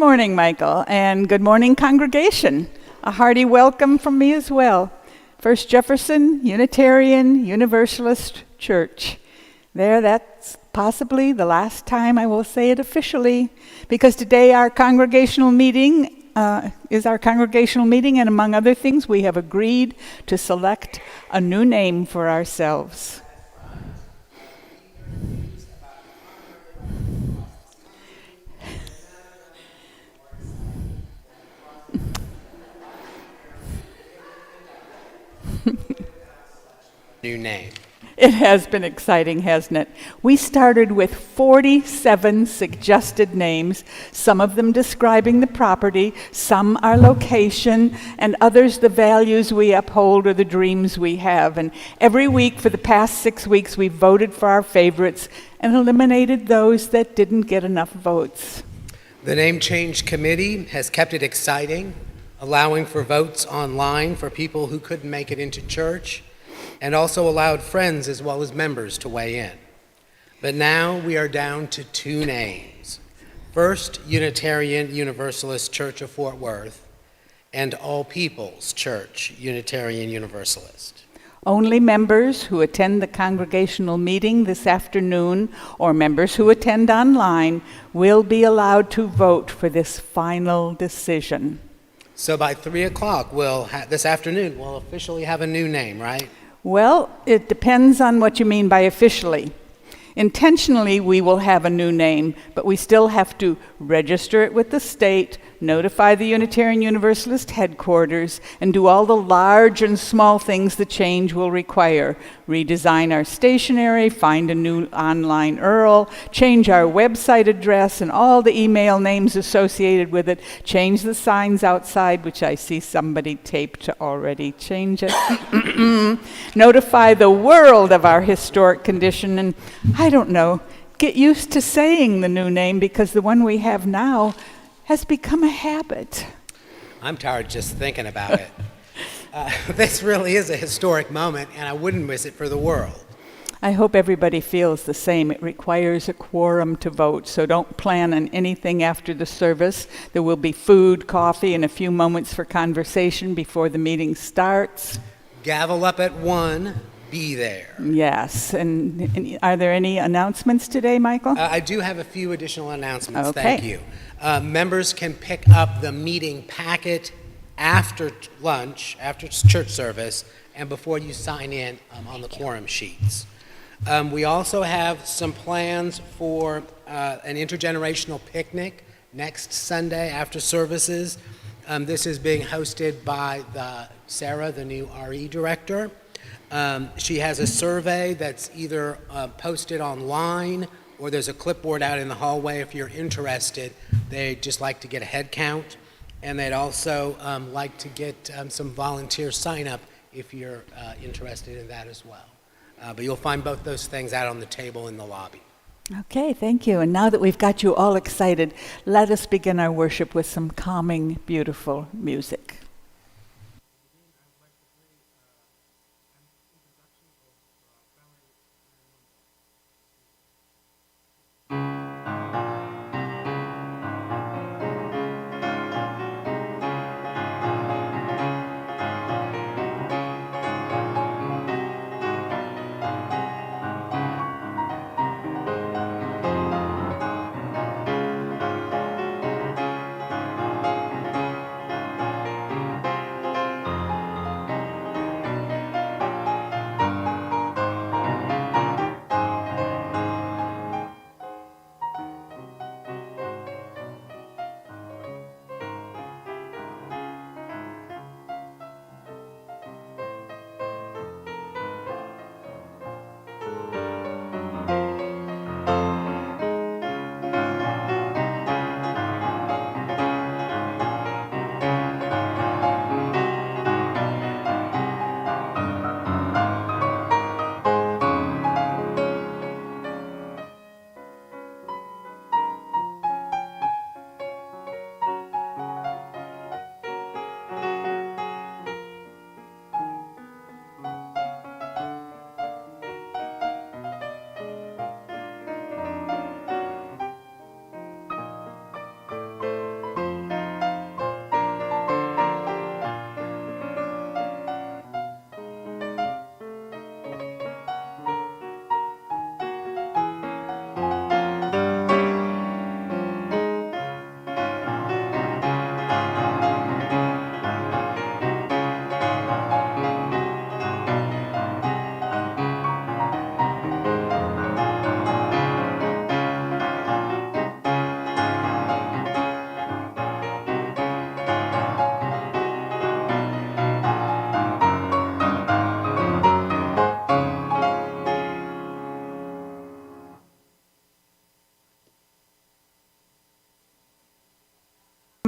morning, Michael, and good morning, congregation. A hearty welcome from me as well. First Jefferson, Unitarian, Universalist Church. That's possibly the last time I will say it officially, because today our congregational meeting is our congregational meeting, and among other things, we have agreed to select a new name for ourselves. New name. It has been exciting, hasn't it? We started with 47 suggested names, some of them describing the property, some our location, and others the values we uphold or the dreams we have. And every week for the past 6 weeks, we voted for our favorites and eliminated those that didn't get enough votes. The name change committee has kept it exciting, allowing for votes online for people who couldn't make it into church, and also allowed friends as well as members to weigh in. But now we are down to 2 names. First Unitarian Universalist Church of Fort Worth, and All People's Church Unitarian Universalist. Only members who attend the congregational meeting this afternoon or members who attend online will be allowed to vote for this final decision. So by 3 o'clock this afternoon, we'll officially have a new name, right? Well, it depends on what you mean by officially. Intentionally, we will have a new name, but we still have to register it with the state, notify the Unitarian Universalist headquarters, and do all the large and small things the change will require. Redesign our stationery, find a new online URL, change our website address and all the email names associated with it, change the signs outside, which I see somebody taped to already change it. Notify the world of our historic condition, and I don't know, get used to saying the new name because the one we have now has become a habit. I'm tired just thinking about it. This really is a historic moment, and I wouldn't miss it for the world. I hope everybody feels the same. It requires a quorum to vote, so don't plan on anything after the service. There will be food, coffee, and a few moments for conversation before the meeting starts. Gavel up at 1. Be there. Yes, and are there any announcements today, Michael? I do have a few additional announcements, Okay. Thank you. Members can pick up the meeting packet after lunch, after church service, and before you sign in on the quorum sheets. We also have some plans for an intergenerational picnic next Sunday after services. This is being hosted by Sarah, the new RE director. She has a survey that's either posted online or there's a clipboard out in the hallway if you're interested. They'd just like to get a head count, and they'd also like to get some volunteer sign-up if you're interested in that as well. But you'll find both those things out on the table in the lobby. Okay, thank you. And now that we've got you all excited, let us begin our worship with some calming, beautiful music.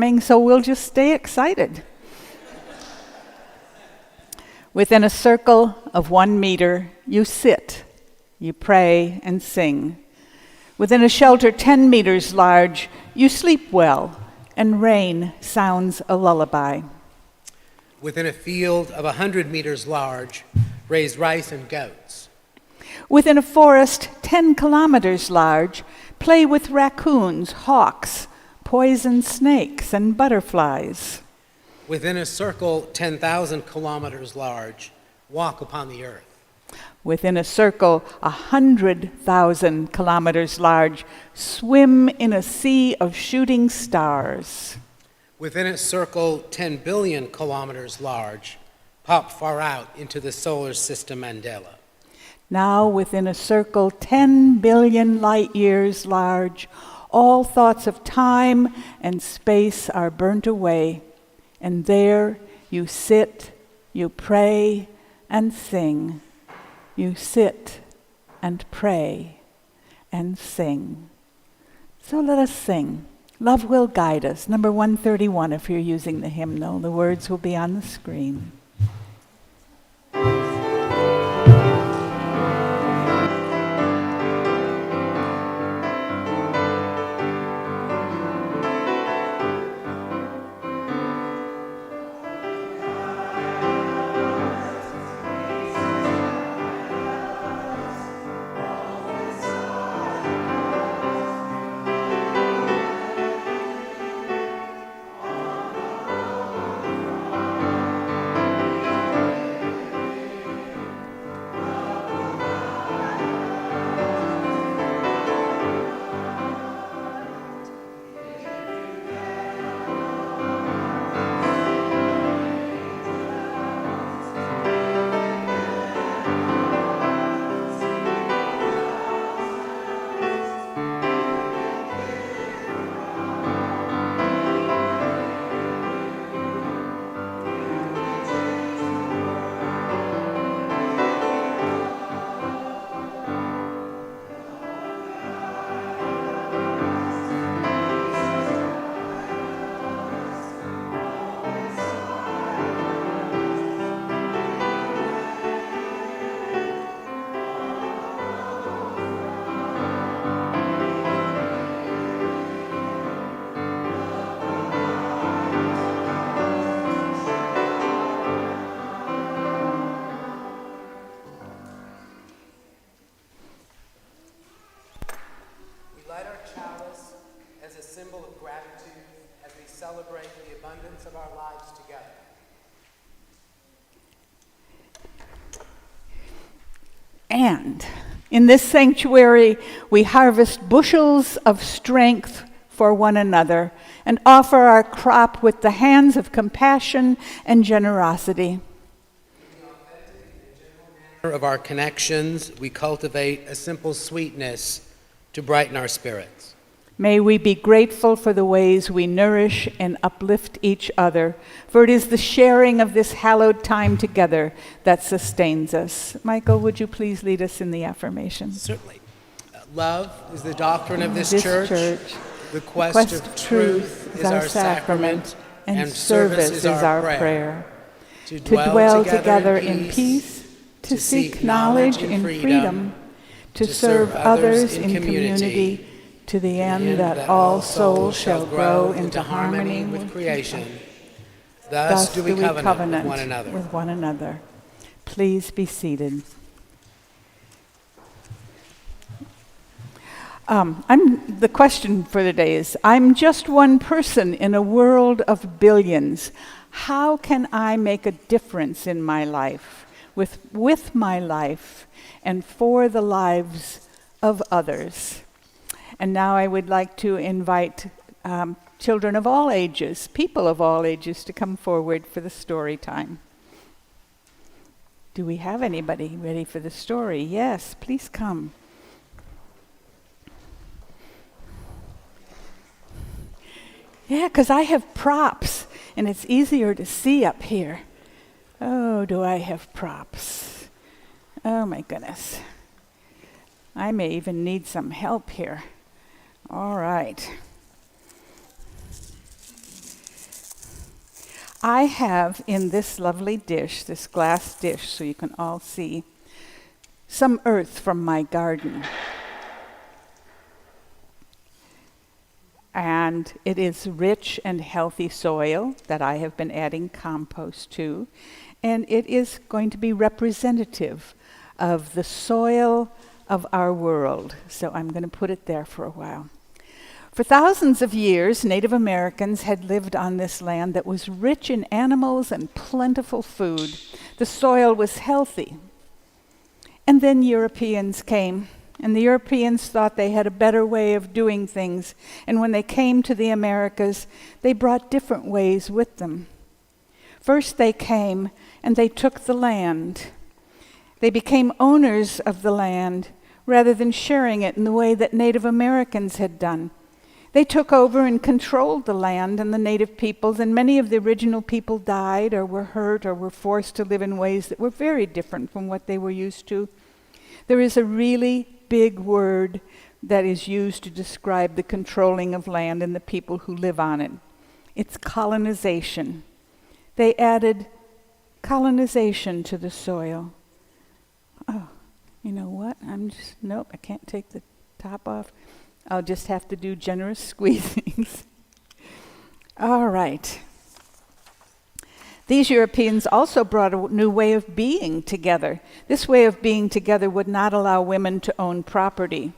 coming, so we'll just stay excited. Within a circle of 1 meter, you sit, you pray and sing. Within a shelter 10 meters large, you sleep well, and rain sounds a lullaby. Within a field of 100 meters large, raise rice and goats. Within a forest 10 kilometers large, play with raccoons, hawks, poison snakes, and butterflies. Within a circle 10,000 kilometers large, walk upon the earth. Within a circle 100,000 kilometers large, swim in a sea of shooting stars. Within a circle 10 billion kilometers large, pop far out into the solar system mandala. Now within a circle 10 billion light years large, all thoughts of time and space are burnt away, and there you sit, you pray and sing. You sit and pray and sing. So let us sing. Love will guide us. Number 131, if you're using the hymnal. The words will be on the screen. Celebrate the abundance of our lives together. And in this sanctuary, we harvest bushels of strength for one another and offer our crop with the hands of compassion and generosity. In the authentic and gentle manner of our connections, we cultivate a simple sweetness to brighten our spirits. May we be grateful for the ways we nourish and uplift each other, for it is the sharing of this hallowed time together that sustains us. Michael, would you please lead us in the affirmation? Certainly. Love is the doctrine of this church. The quest of truth is our sacrament, and service is our prayer. To dwell together in peace, to seek knowledge in freedom, to serve others in community, to the end that all souls shall grow into harmony with creation. Thus do we covenant with one another. Please be seated. The question for the day is, I'm just one person in a world of billions. How can I make a difference in my life, with my life, and for the lives of others? And now I would like to invite children of all ages, people of all ages, to come forward for the story time. Do we have anybody ready for the story? Yes, please come. Yeah, because I have props, and it's easier to see up here. Oh, do I have props? Oh, my goodness. I may even need some help here. All right. I have in this lovely dish, this glass dish, so you can all see, some earth from my garden. And it is rich and healthy soil that I have been adding compost to. And it is going to be representative of the soil of our world. So I'm going to put it there for a while. For thousands of years, Native Americans had lived on this land that was rich in animals and plentiful food. The soil was healthy. And then Europeans came, and the Europeans thought they had a better way of doing things. And when they came to the Americas, they brought different ways with them. First they came and they took the land. They became owners of the land rather than sharing it in the way that Native Americans had done. They took over and controlled the land and the native peoples, and many of the original people died or were hurt or were forced to live in ways that were very different from what they were used to. There is a really big word that is used to describe the controlling of land and the people who live on it. It's colonization. They added colonization to the soil. Oh, you know what? Nope, I can't take the top off. I'll just have to do generous squeezings. All right. These Europeans also brought a new way of being together. This way of being together would not allow women to own property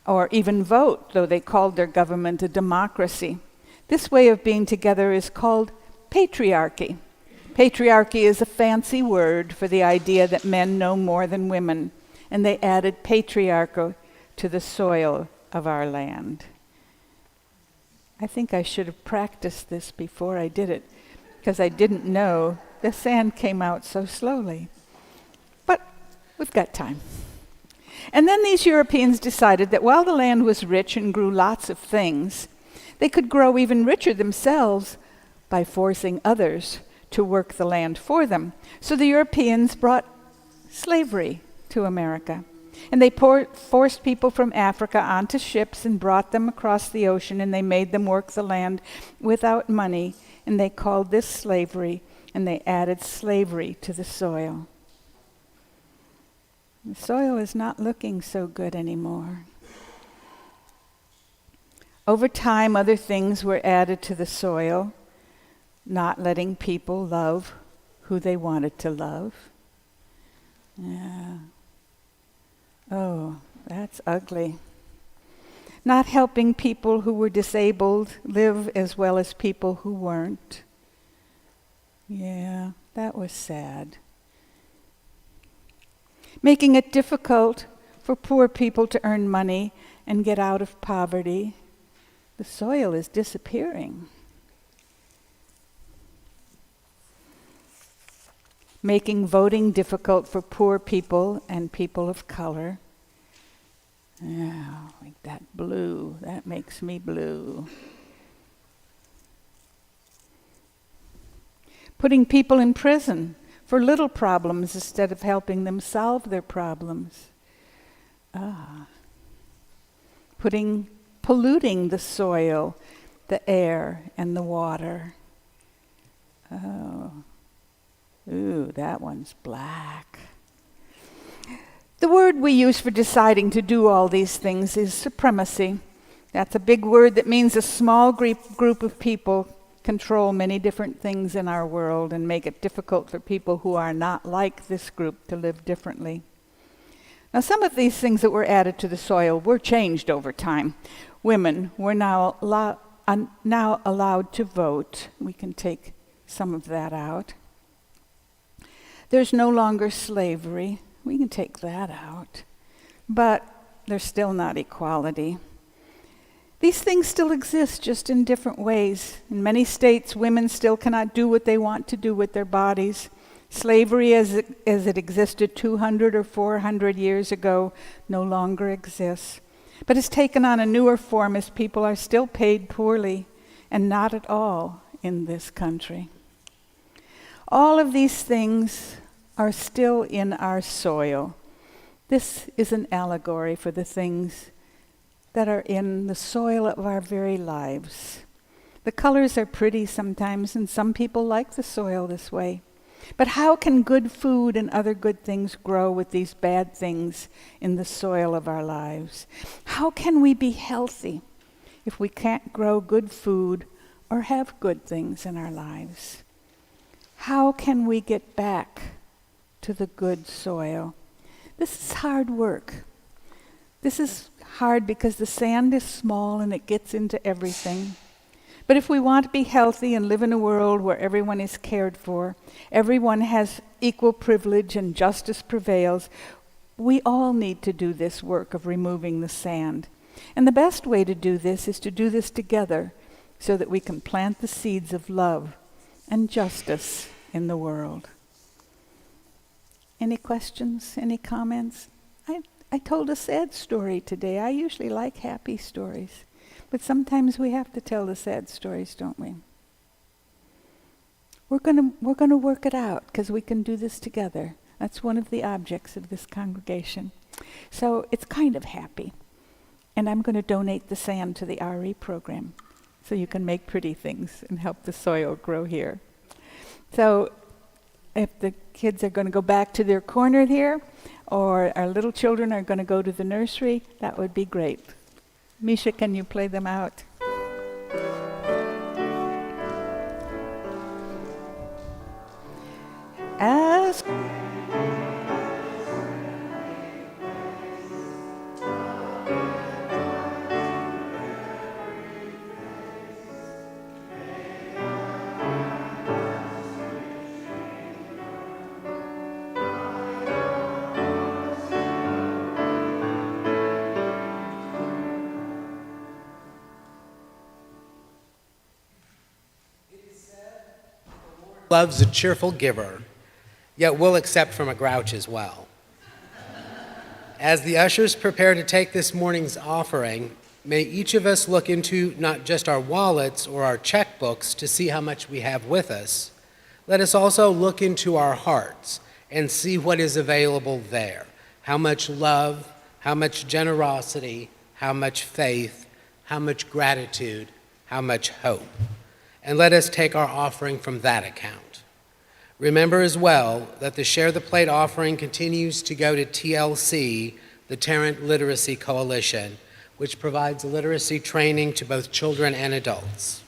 or even vote, though they called their government a democracy. This way of being together is called patriarchy. Patriarchy is a fancy word for the idea that men know more than women, and they added patriarchy to the soil of our land. I think I should have practiced this before I did it, because I didn't know the sand came out so slowly. But we've got time. And then these Europeans decided that while the land was rich and grew lots of things, they could grow even richer themselves by forcing others to work the land for them. So the Europeans brought slavery to America. And they forced people from Africa onto ships and brought them across the ocean, and they made them work the land without money, and they called this slavery, and they added slavery to the soil. The soil is not looking so good anymore. Over time, other things were added to the soil, not letting people love who they wanted to love. Yeah. Oh, that's ugly. Not helping people who were disabled live as well as people who weren't. Yeah, that was sad. Making it difficult for poor people to earn money and get out of poverty. The soil is disappearing. Making voting difficult for poor people and people of color. Oh, like that blue, that makes me blue. Putting people in prison for little problems instead of helping them solve their problems. Polluting the soil, the air, and the water. Oh. Ooh, that one's black. The word we use for deciding to do all these things is supremacy. That's a big word that means a small group of people control many different things in our world and make it difficult for people who are not like this group to live differently. Now, some of these things that were added to the soil were changed over time. Women were now allowed to vote. We can take some of that out. There's no longer slavery. We can take that out. But there's still not equality. These things still exist, just in different ways. In many states, women still cannot do what they want to do with their bodies. Slavery as it existed 200 or 400 years ago no longer exists. But it's taken on a newer form as people are still paid poorly, and not at all in this country. All of these things are still in our soil. This is an allegory for the things that are in the soil of our very lives. The colors are pretty sometimes, and some people like the soil this way. But how can good food and other good things grow with these bad things in the soil of our lives? How can we be healthy if we can't grow good food or have good things in our lives? How can we get back to the good soil? This is hard work. This is hard because the sand is small and it gets into everything. But if we want to be healthy and live in a world where everyone is cared for, everyone has equal privilege and justice prevails, we all need to do this work of removing the sand. And the best way to do this is to do this together so that we can plant the seeds of love and justice in the world. Any questions? Any comments? I told a sad story today. I usually like happy stories. But sometimes we have to tell the sad stories, don't we? We're going to work it out because we can do this together. That's one of the objects of this congregation. So it's kind of happy. And I'm going to donate the sand to the RE program so you can make pretty things and help the soil grow here. So if the kids are going to go back to their corner here, or our little children are going to go to the nursery, that would be great. Misha, can you play them out? Ask. Loves a cheerful giver, yet will accept from a grouch as well. As the ushers prepare to take this morning's offering, may each of us look into not just our wallets or our checkbooks to see how much we have with us. Let us also look into our hearts and see what is available there. How much love, how much generosity, how much faith, how much gratitude, how much hope. And let us take our offering from that account. Remember as well that the Share the Plate offering continues to go to TLC, the Tarrant Literacy Coalition, which provides literacy training to both children and adults.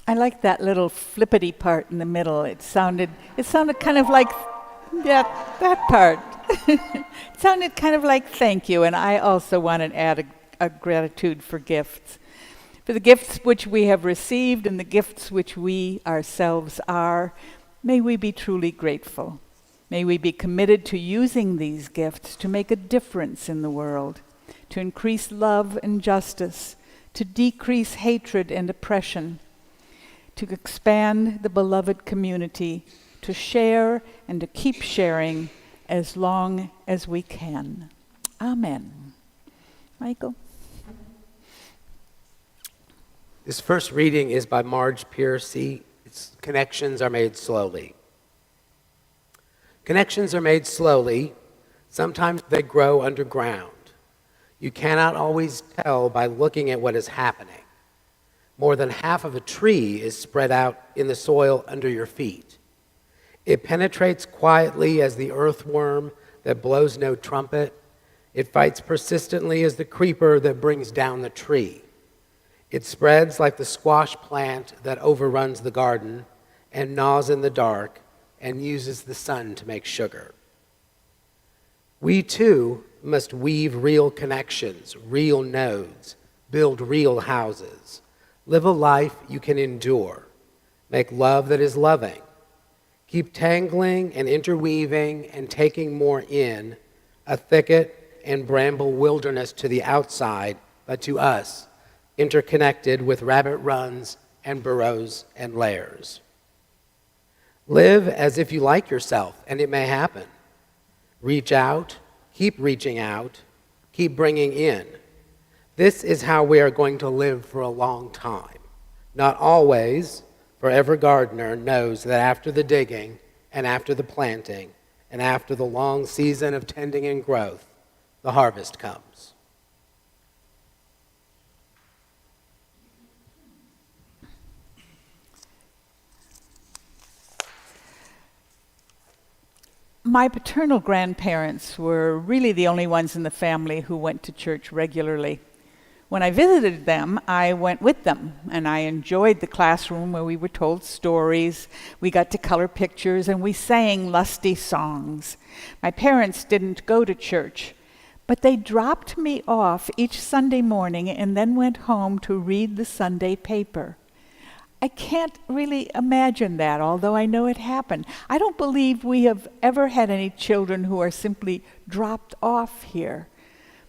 I like that little flippity part in the middle. It sounded kind of like, yeah, that part. It sounded kind of like thank you, and I also want to add a gratitude for gifts. For the gifts which we have received and the gifts which we ourselves are, may we be truly grateful. May we be committed to using these gifts to make a difference in the world, to increase love and justice, to decrease hatred and oppression, to expand the beloved community, to share and to keep sharing as long as we can. Amen. Michael? This first reading is by Marge Piercy. Its connections are made slowly. Connections are made slowly. Sometimes they grow underground. You cannot always tell by looking at what is happening. More than half of a tree is spread out in the soil under your feet. It penetrates quietly as the earthworm that blows no trumpet. It fights persistently as the creeper that brings down the tree. It spreads like the squash plant that overruns the garden and gnaws in the dark and uses the sun to make sugar. We too must weave real connections, real nodes, build real houses, live a life you can endure, make love that is loving, keep tangling and interweaving and taking more in, a thicket and bramble wilderness to the outside, but to us, interconnected with rabbit runs and burrows and lairs. Live as if you like yourself, and it may happen. Reach out, keep reaching out, keep bringing in. This is how we are going to live for a long time. Not always, for every gardener knows that after the digging and after the planting and after the long season of tending and growth, the harvest comes. My paternal grandparents were really the only ones in the family who went to church regularly. When I visited them, I went with them, and I enjoyed the classroom where we were told stories, we got to color pictures, and we sang lusty songs. My parents didn't go to church, but they dropped me off each Sunday morning and then went home to read the Sunday paper. I can't really imagine that, although I know it happened. I don't believe we have ever had any children who are simply dropped off here.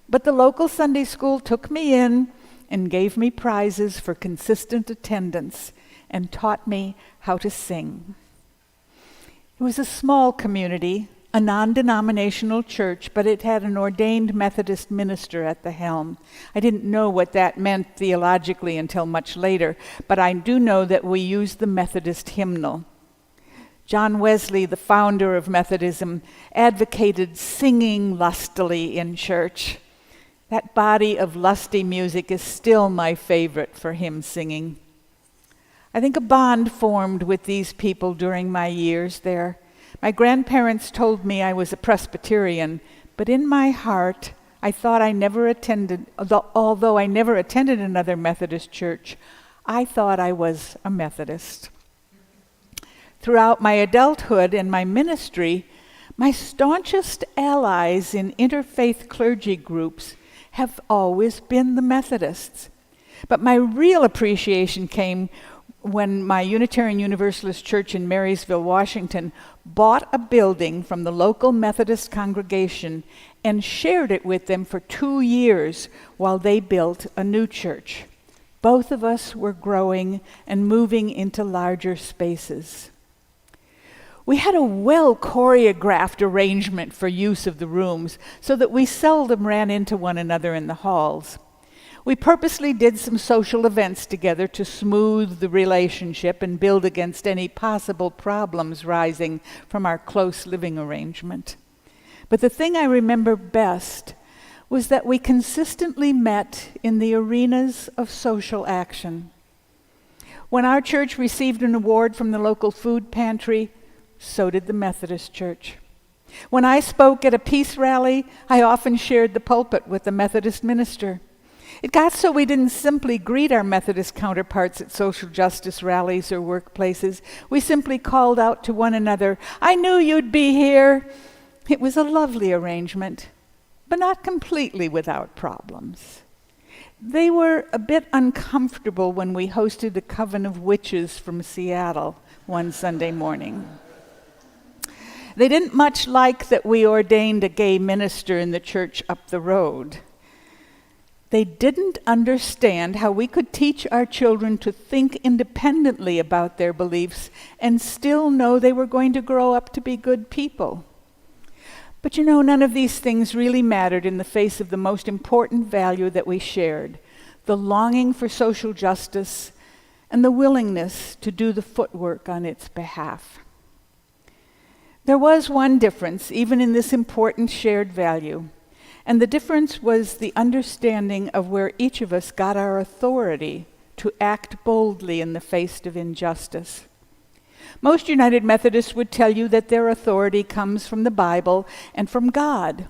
But the local Sunday school took me in and gave me prizes for consistent attendance and taught me how to sing. It was a small community, a non-denominational church, but it had an ordained Methodist minister at the helm. I didn't know what that meant theologically until much later, but I do know that we used the Methodist hymnal. John Wesley, the founder of Methodism, advocated singing lustily in church. That body of lusty music is still my favorite for hymn singing. I think a bond formed with these people during my years there. My grandparents told me I was a Presbyterian, but in my heart, I thought although I never attended another Methodist church, I thought I was a Methodist. Throughout my adulthood and my ministry, my staunchest allies in interfaith clergy groups have always been the Methodists. But my real appreciation came when my Unitarian Universalist church in Marysville, Washington, bought a building from the local Methodist congregation and shared it with them for 2 years while they built a new church. Both of us were growing and moving into larger spaces. We had a well-choreographed arrangement for use of the rooms so that we seldom ran into one another in the halls. We purposely did some social events together to smooth the relationship and build against any possible problems rising from our close living arrangement. But the thing I remember best was that we consistently met in the arenas of social action. When our church received an award from the local food pantry, so did the Methodist Church. When I spoke at a peace rally, I often shared the pulpit with the Methodist minister. It got so we didn't simply greet our Methodist counterparts at social justice rallies or workplaces. We simply called out to one another, "I knew you'd be here." It was a lovely arrangement, but not completely without problems. They were a bit uncomfortable when we hosted a coven of witches from Seattle one Sunday morning. They didn't much like that we ordained a gay minister in the church up the road. They didn't understand how we could teach our children to think independently about their beliefs and still know they were going to grow up to be good people. But none of these things really mattered in the face of the most important value that we shared, the longing for social justice and the willingness to do the footwork on its behalf. There was one difference, even in this important shared value, and the difference was the understanding of where each of us got our authority to act boldly in the face of injustice. Most United Methodists would tell you that their authority comes from the Bible and from God.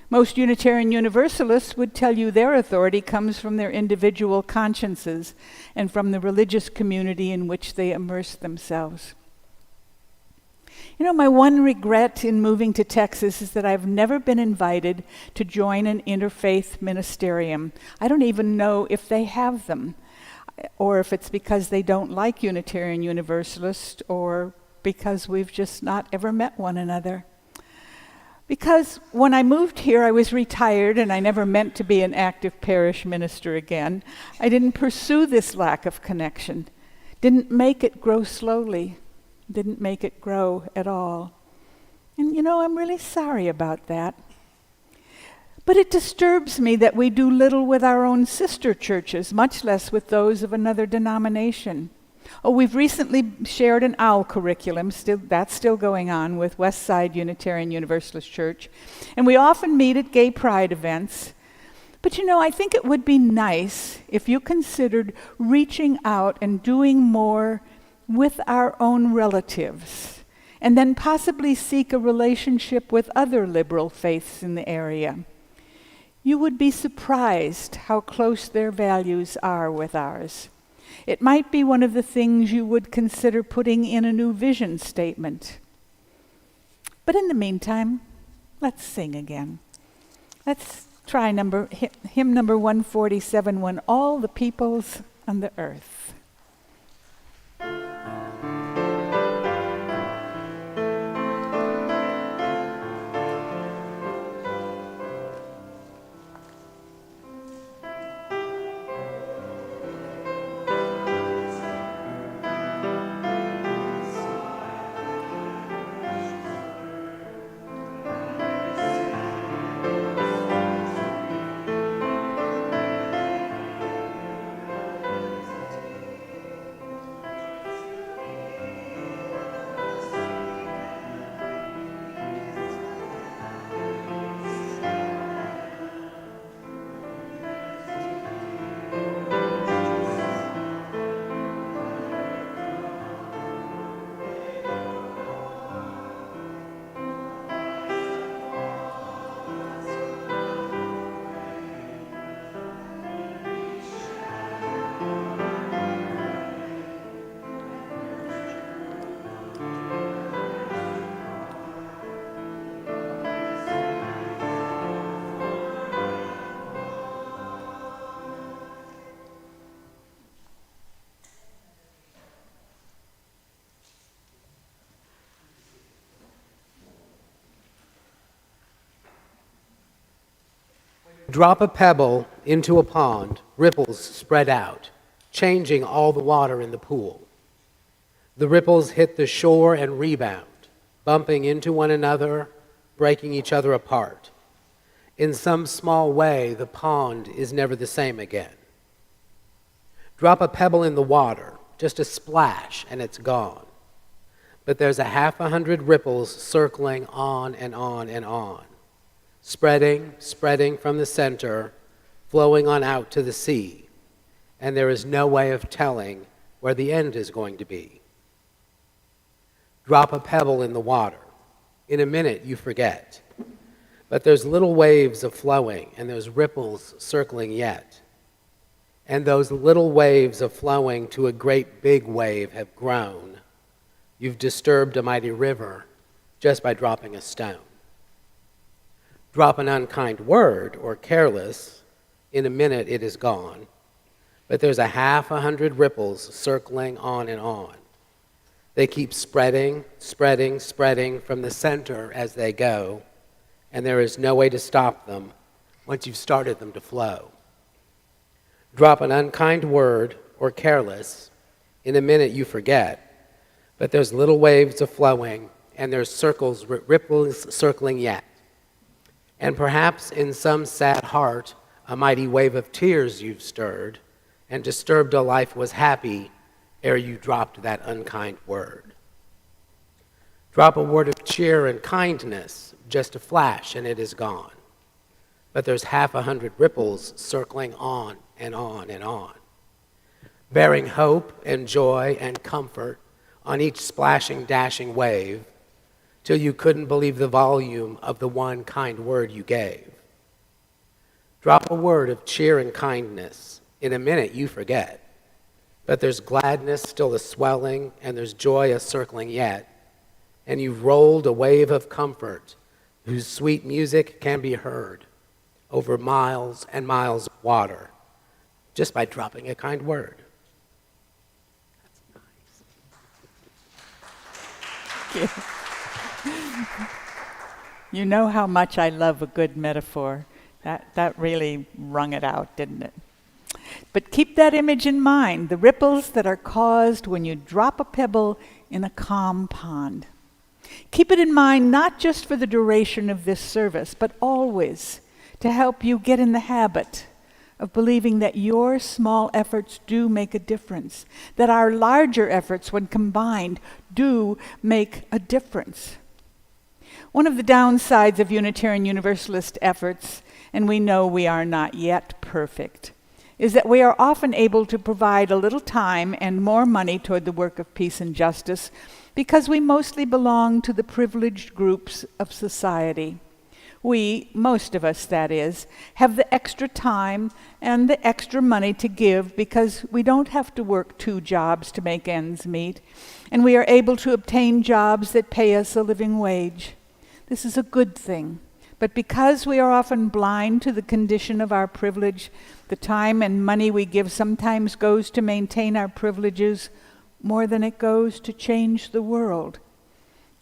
Most Unitarian Universalists would tell you their authority comes from their individual consciences and from the religious community in which they immerse themselves. My one regret in moving to Texas is that I've never been invited to join an interfaith ministerium. I don't even know if they have them, or if it's because they don't like Unitarian Universalists, or because we've just not ever met one another. Because when I moved here, I was retired and I never meant to be an active parish minister again. I didn't pursue this lack of connection, didn't make it grow slowly, didn't make it grow at all. And I'm really sorry about that. But it disturbs me that we do little with our own sister churches, much less with those of another denomination. We've recently shared an OWL curriculum, that's still going on with Westside Unitarian Universalist Church, and we often meet at gay pride events. But I think it would be nice if you considered reaching out and doing more with our own relatives, and then possibly seek a relationship with other liberal faiths in the area. You would be surprised how close their values are with ours. It might be one of the things you would consider putting in a new vision statement. But in the meantime, let's sing again. Let's try hymn number 147, When All the Peoples on the Earth. Drop a pebble into a pond, ripples spread out, changing all the water in the pool. The ripples hit the shore and rebound, bumping into one another, breaking each other apart. In some small way, the pond is never the same again. Drop a pebble in the water, just a splash, and it's gone. But there's 100 ripples circling on and on and on. Spreading from the center, flowing on out to the sea, and there is no way of telling where the end is going to be. Drop a pebble in the water. In a minute, you forget. But there's little waves of flowing, and there's ripples circling yet. And those little waves of flowing to a great big wave have grown. You've disturbed a mighty river just by dropping a stone. Drop an unkind word or careless, in a minute it is gone. But there's 100 ripples circling on and on. They keep spreading, spreading, spreading from the center as they go, and there is no way to stop them once you've started them to flow. Drop an unkind word or careless, in a minute you forget, but there's little waves of flowing, and there's circles, ripples circling yet. And perhaps in some sad heart, a mighty wave of tears you've stirred, and disturbed a life was happy ere you dropped that unkind word. Drop a word of cheer and kindness, just a flash, and it is gone. But there's 100 ripples circling on and on and on, bearing hope and joy and comfort on each splashing, dashing wave, till you couldn't believe the volume of the one kind word you gave. Drop a word of cheer and kindness, in a minute you forget, but there's gladness still a swelling, and there's joy a circling yet, and you've rolled a wave of comfort whose sweet music can be heard over miles and miles of water just by dropping a kind word. That's nice. You know how much I love a good metaphor. That really wrung it out, didn't it? But keep that image in mind, the ripples that are caused when you drop a pebble in a calm pond. Keep it in mind not just for the duration of this service, but always to help you get in the habit of believing that your small efforts do make a difference, that our larger efforts, when combined, do make a difference. One of the downsides of Unitarian Universalist efforts, and we know we are not yet perfect, is that we are often able to provide a little time and more money toward the work of peace and justice because we mostly belong to the privileged groups of society. We, most of us that is, have the extra time and the extra money to give because we don't have to work 2 jobs to make ends meet, and we are able to obtain jobs that pay us a living wage. This is a good thing. But because we are often blind to the condition of our privilege, the time and money we give sometimes goes to maintain our privileges more than it goes to change the world.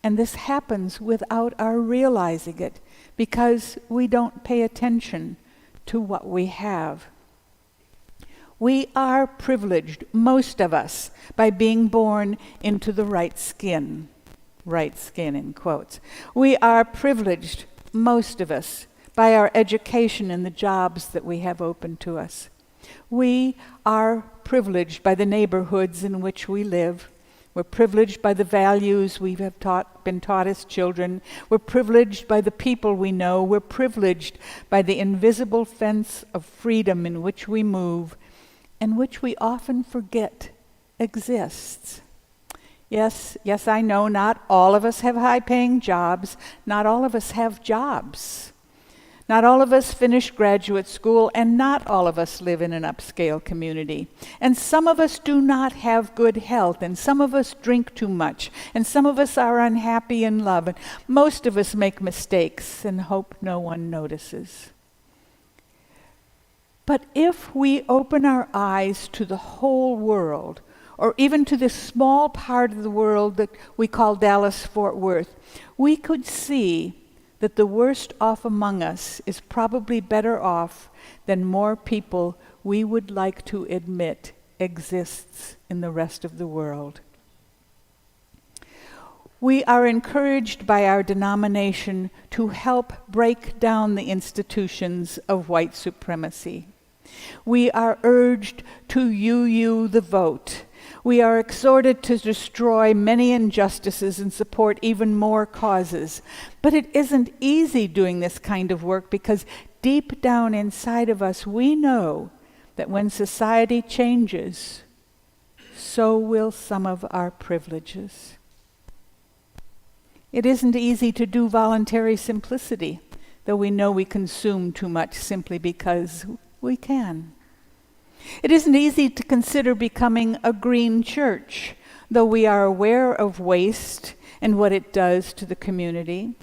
And this happens without our realizing it because we don't pay attention to what we have. We are privileged, most of us, by being born into the right skin in quotes. We are privileged, most of us, by our education and the jobs that we have open to us. We are privileged by the neighborhoods in which we live. We're privileged by the values we have been taught as children. We're privileged by the people we know. We're privileged by the invisible fence of freedom in which we move, and which we often forget exists. Yes, I know not all of us have high-paying jobs. Not all of us have jobs. Not all of us finish graduate school, and not all of us live in an upscale community. And some of us do not have good health, and some of us drink too much, and some of us are unhappy in love, and most of us make mistakes and hope no one notices. But if we open our eyes to the whole world, or even to this small part of the world that we call Dallas-Fort Worth, we could see that the worst off among us is probably better off than more people we would like to admit exists in the rest of the world. We are encouraged by our denomination to help break down the institutions of white supremacy. We are urged to UU the vote. We are exhorted to destroy many injustices and support even more causes. But it isn't easy doing this kind of work because deep down inside of us we know that when society changes, so will some of our privileges. It isn't easy to do voluntary simplicity. though we know we consume too much simply because we can. It isn't easy to consider becoming a green church, though we are aware of waste and what it does to the community.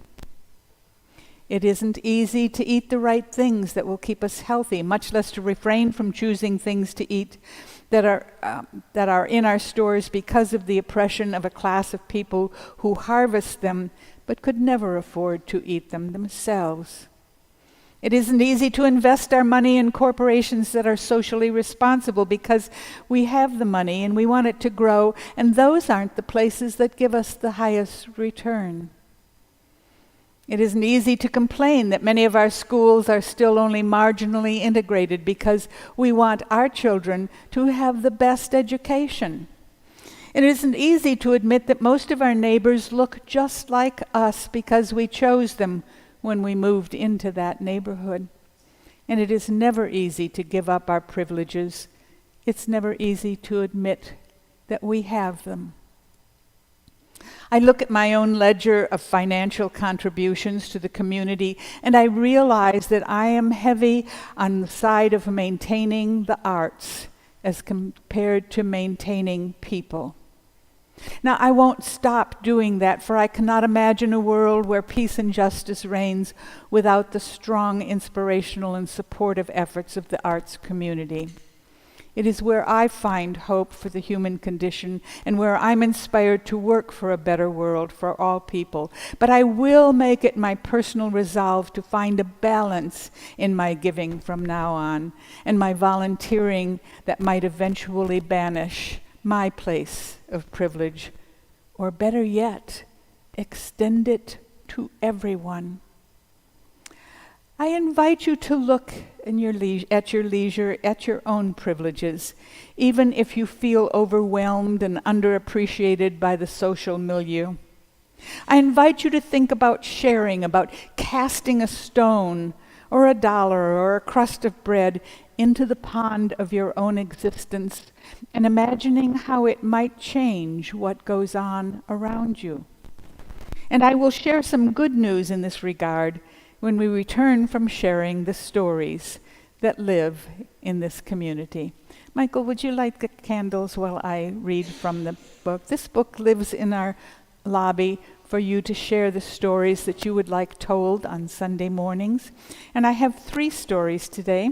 It isn't easy to eat the right things that will keep us healthy, much less to refrain from choosing things to eat that are in our stores because of the oppression of a class of people who harvest them but could never afford to eat them themselves. It isn't easy to invest our money in corporations that are socially responsible because we have the money and we want it to grow, and those aren't the places that give us the highest return. It isn't easy to complain that many of our schools are still only marginally integrated because we want our children to have the best education. It isn't easy to admit that most of our neighbors look just like us because we chose them when we moved into that neighborhood. And it is never easy to give up our privileges. It's never easy to admit that we have them. I look at my own ledger of financial contributions to the community, and I realize that I am heavy on the side of maintaining the arts as compared to maintaining people. Now, I won't stop doing that, for I cannot imagine a world where peace and justice reigns without the strong, inspirational, and supportive efforts of the arts community. It is where I find hope for the human condition and where I'm inspired to work for a better world for all people. But I will make it my personal resolve to find a balance in my giving from now on and my volunteering that might eventually banish my place of privilege, or better yet, extend it to everyone. I invite you to look at your leisure at your own privileges, even if you feel overwhelmed and underappreciated by the social milieu. I invite you to think about sharing, about casting a stone or a dollar or a crust of bread into the pond of your own existence and imagining how it might change what goes on around you. And I will share some good news in this regard when we return from sharing the stories that live in this community. Michael, would you light the candles while I read from the book? This book lives in our lobby for you to share the stories that you would like told on Sunday mornings. And I have 3 stories today.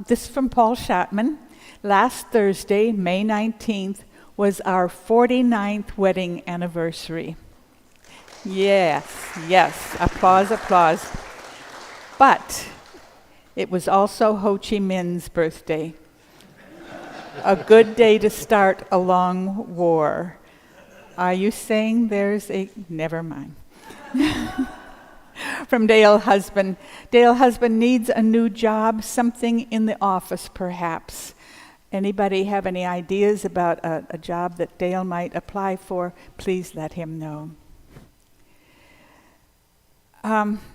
This from Paul Shatman. Last Thursday, May 19th, was our 49th wedding anniversary. Yes, applause. But it was also Ho Chi Minh's birthday. A good day to start a long war. Are you saying there's a... Never mind. From Dale Husband. Dale Husband needs a new job, something in the office perhaps. Anybody have any ideas about a job that Dale might apply for? Please let him know.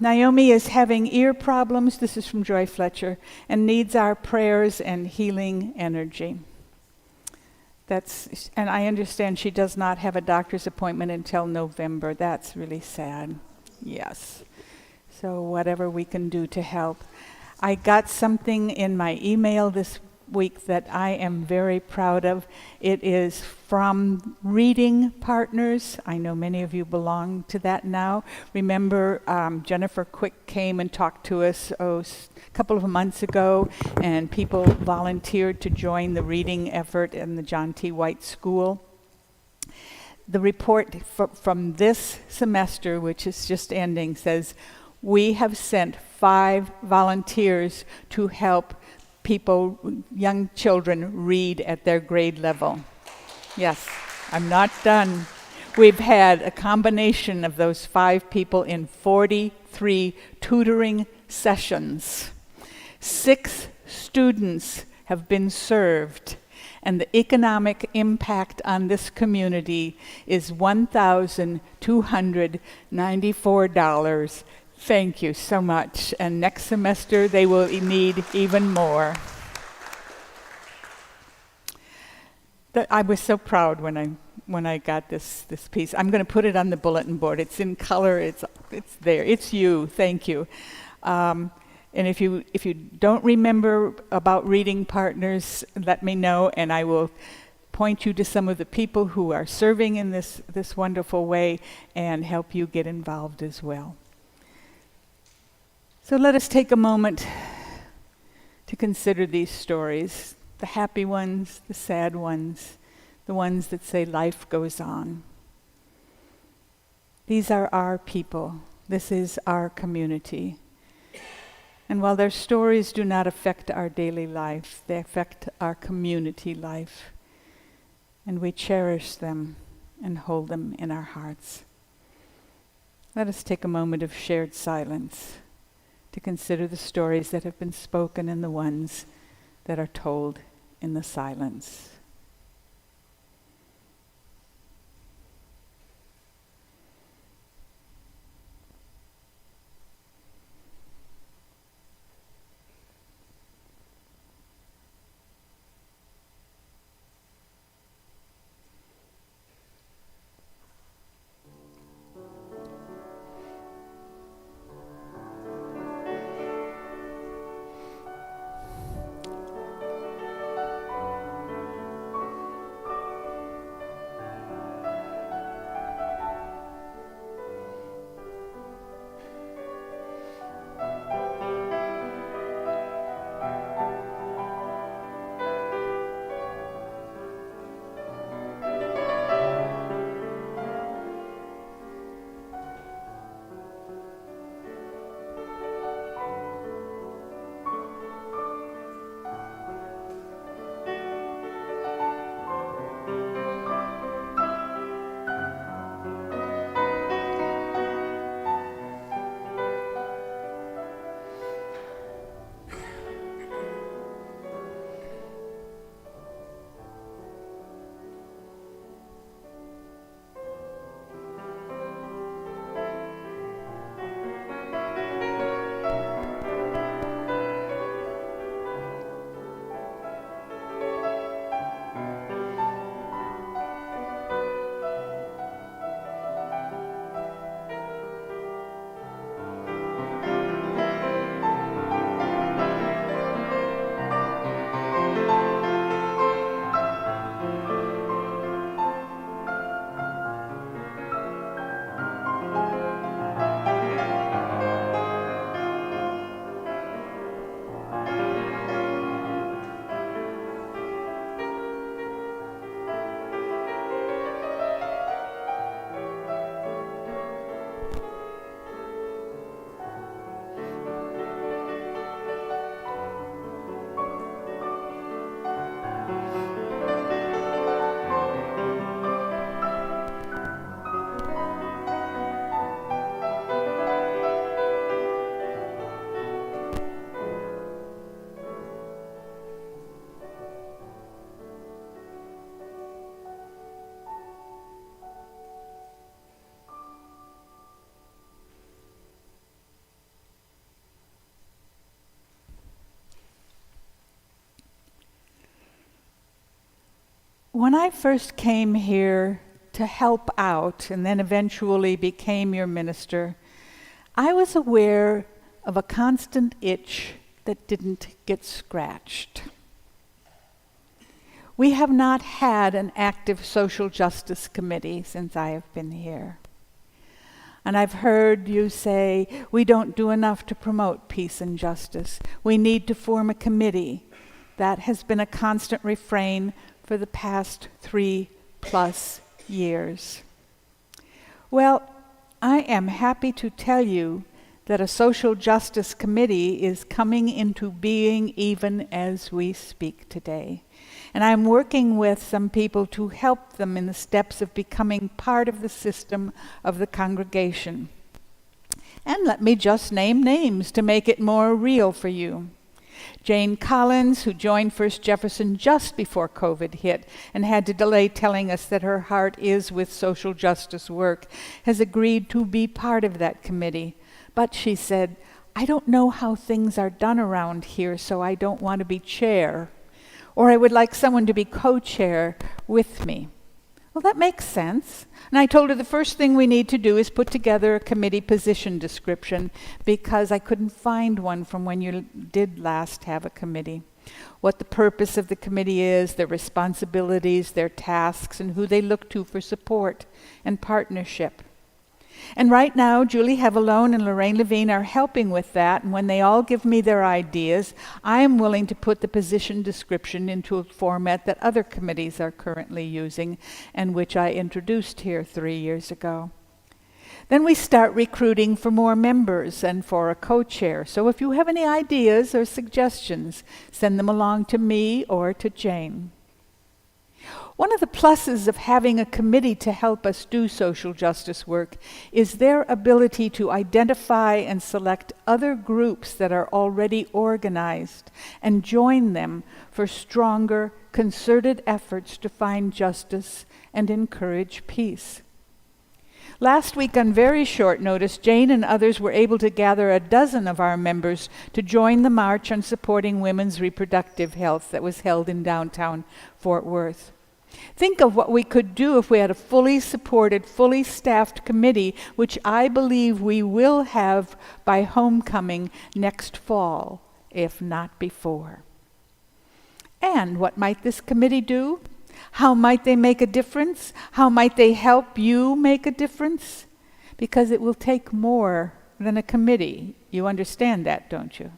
Naomi is having ear problems, this is from Joy Fletcher, and needs our prayers and healing energy. And I understand she does not have a doctor's appointment until November. That's really sad. Yes. So whatever we can do to help. I got something in my email this week that I am very proud of. It is from Reading Partners. I know many of you belong to that now. Remember, Jennifer Quick came and talked to us a couple of months ago, and people volunteered to join the reading effort in the John T. White School. The report from this semester, which is just ending, says, we have sent 5 volunteers to help people, young children, read at their grade level. Yes, I'm not done. We've had a combination of those 5 people in 43 tutoring sessions. 6 students have been served, and the economic impact on this community is $1,294. Thank you so much. And next semester, they will need even more. I was so proud when I when I got this piece. I'm going to put it on the bulletin board. It's in color. It's there. It's you. Thank you. And if you don't remember about reading partners, let me know, and I will point you to some of the people who are serving in this wonderful way and help you get involved as well. So let us take a moment to consider these stories, the happy ones, the sad ones, the ones that say life goes on. These are our people. This is our community. And while their stories do not affect our daily life, they affect our community life. And we cherish them and hold them in our hearts. Let us take a moment of shared silence to consider the stories that have been spoken and the ones that are told in the silence. When I first came here to help out and then eventually became your minister, I was aware of a constant itch that didn't get scratched. We have not had an active social justice committee since I have been here. And I've heard you say, we don't do enough to promote peace and justice. We need to form a committee. That has been a constant refrain for the past 3+ years. Well, I am happy to tell you that a social justice committee is coming into being even as we speak today. And I'm working with some people to help them in the steps of becoming part of the system of the congregation. And let me just name names to make it more real for you. Jane Collins, who joined First Jefferson just before COVID hit and had to delay telling us that her heart is with social justice work, has agreed to be part of that committee. But she said, I don't know how things are done around here, so I don't want to be chair. Or I would like someone to be co-chair with me. Well, that makes sense. And I told her the first thing we need to do is put together a committee position description, because I couldn't find one from when you did last have a committee. What the purpose of the committee is, their responsibilities, their tasks, and who they look to for support and partnership. And right now, Julie Hevelone and Lorraine Levine are helping with that, and when they all give me their ideas, I am willing to put the position description into a format that other committees are currently using, and which I introduced here 3 years ago. Then we start recruiting for more members and for a co-chair. So if you have any ideas or suggestions, send them along to me or to Jane. One of the pluses of having a committee to help us do social justice work is their ability to identify and select other groups that are already organized and join them for stronger, concerted efforts to find justice and encourage peace. Last week, on very short notice, Jane and others were able to gather 12 of our members to join the March on Supporting Women's Reproductive Health that was held in downtown Fort Worth. Think of what we could do if we had a fully supported, fully staffed committee, which I believe we will have by homecoming next fall, if not before. And what might this committee do? How might they make a difference? How might they help you make a difference? Because it will take more than a committee. You understand that, don't you?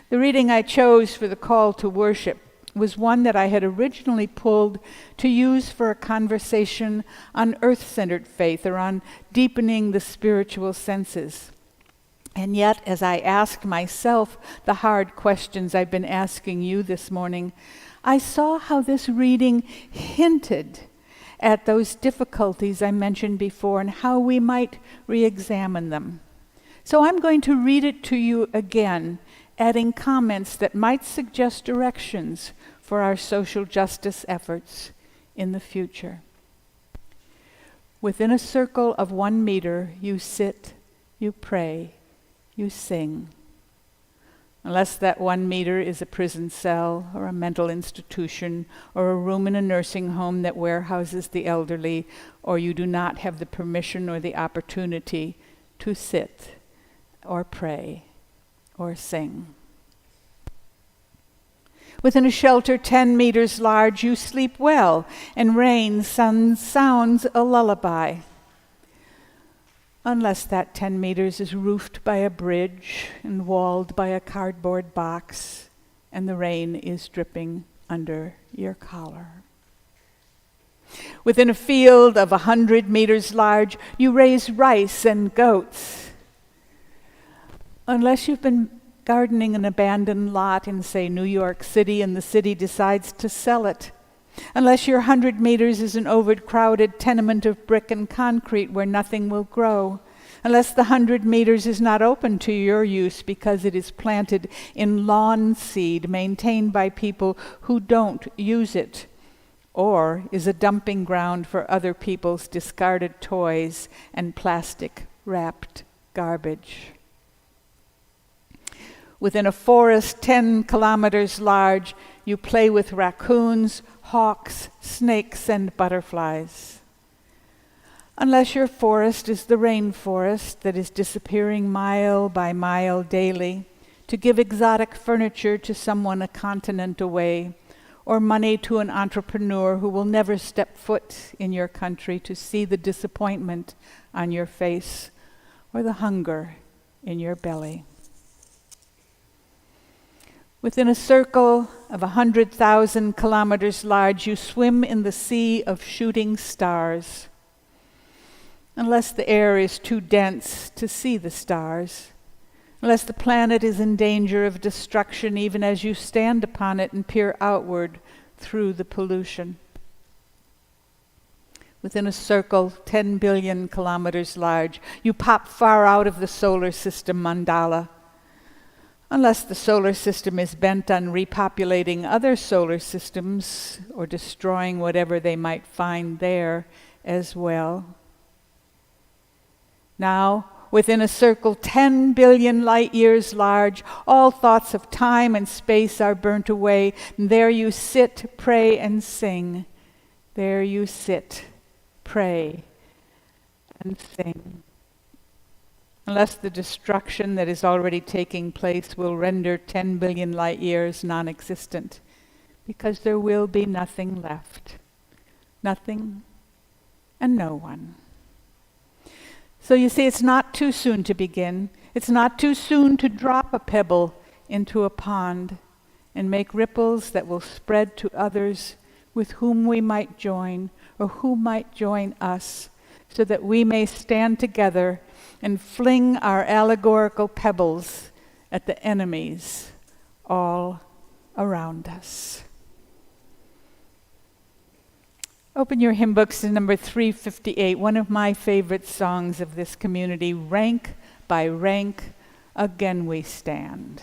The reading I chose for the call to worship was one that I had originally pulled to use for a conversation on earth-centered faith, or on deepening the spiritual senses. And yet, as I asked myself the hard questions I've been asking you this morning, I saw how this reading hinted at those difficulties I mentioned before and how we might re-examine them. So I'm going to read it to you again, adding comments that might suggest directions for our social justice efforts in the future. Within a circle of 1 meter, you sit, you pray, you sing. Unless that 1 meter is a prison cell or a mental institution or a room in a nursing home that warehouses the elderly, or you do not have the permission or the opportunity to sit or pray or sing. Within a shelter 10 meters large, you sleep well, and rain sounds a lullaby. Unless that 10 meters is roofed by a bridge and walled by a cardboard box, and the rain is dripping under your collar. Within a field of 100 meters large, you raise rice and goats. Unless you've been gardening an abandoned lot in, say, New York City, and the city decides to sell it. Unless your 100 meters is an overcrowded tenement of brick and concrete where nothing will grow. Unless the 100 meters is not open to your use because it is planted in lawn seed maintained by people who don't use it, or is a dumping ground for other people's discarded toys and plastic-wrapped garbage. Within a forest 10 kilometers large, you play with raccoons, hawks, snakes, and butterflies. Unless your forest is the rainforest that is disappearing mile by mile daily to give exotic furniture to someone a continent away, or money to an entrepreneur who will never step foot in your country to see the disappointment on your face or the hunger in your belly. Within a circle of 100,000 kilometers large, you swim in the sea of shooting stars. Unless the air is too dense to see the stars, unless the planet is in danger of destruction even as you stand upon it and peer outward through the pollution. Within a circle 10 billion kilometers large, you pop far out of the solar system mandala. Unless the solar system is bent on repopulating other solar systems or destroying whatever they might find there as well. Now, within a circle 10 billion light years large, all thoughts of time and space are burnt away, and there you sit, pray, and sing, There you sit, pray, and sing. Unless the destruction that is already taking place will render 10 billion light years non-existent, because there will be nothing left. Nothing and no one. So you see, it's not too soon to begin. It's not too soon to drop a pebble into a pond and make ripples that will spread to others with whom we might join or who might join us, so that we may stand together and fling our allegorical pebbles at the enemies all around us. Open your hymn books to number 358, one of my favorite songs of this community. Rank by rank, again we stand.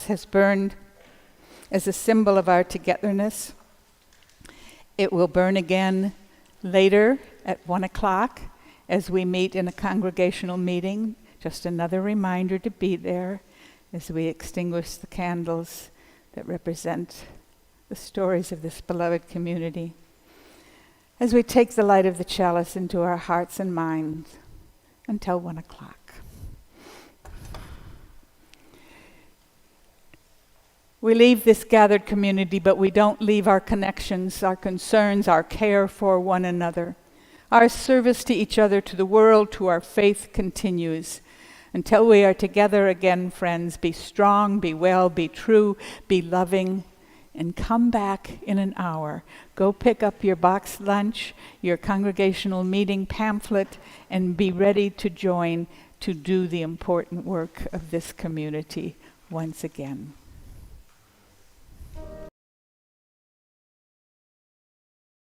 Has burned as a symbol of our togetherness. It will burn again later at 1 o'clock as we meet in a congregational meeting. Just another reminder to be there as we extinguish the candles that represent the stories of this beloved community. As we take the light of the chalice into our hearts and minds until 1 o'clock. We leave this gathered community, but we don't leave our connections, our concerns, our care for one another. Our service to each other, to the world, to our faith continues. Until we are together again, friends, be strong, be well, be true, be loving, and come back in an hour. Go pick up your boxed lunch, your congregational meeting pamphlet, and be ready to join to do the important work of this community once again.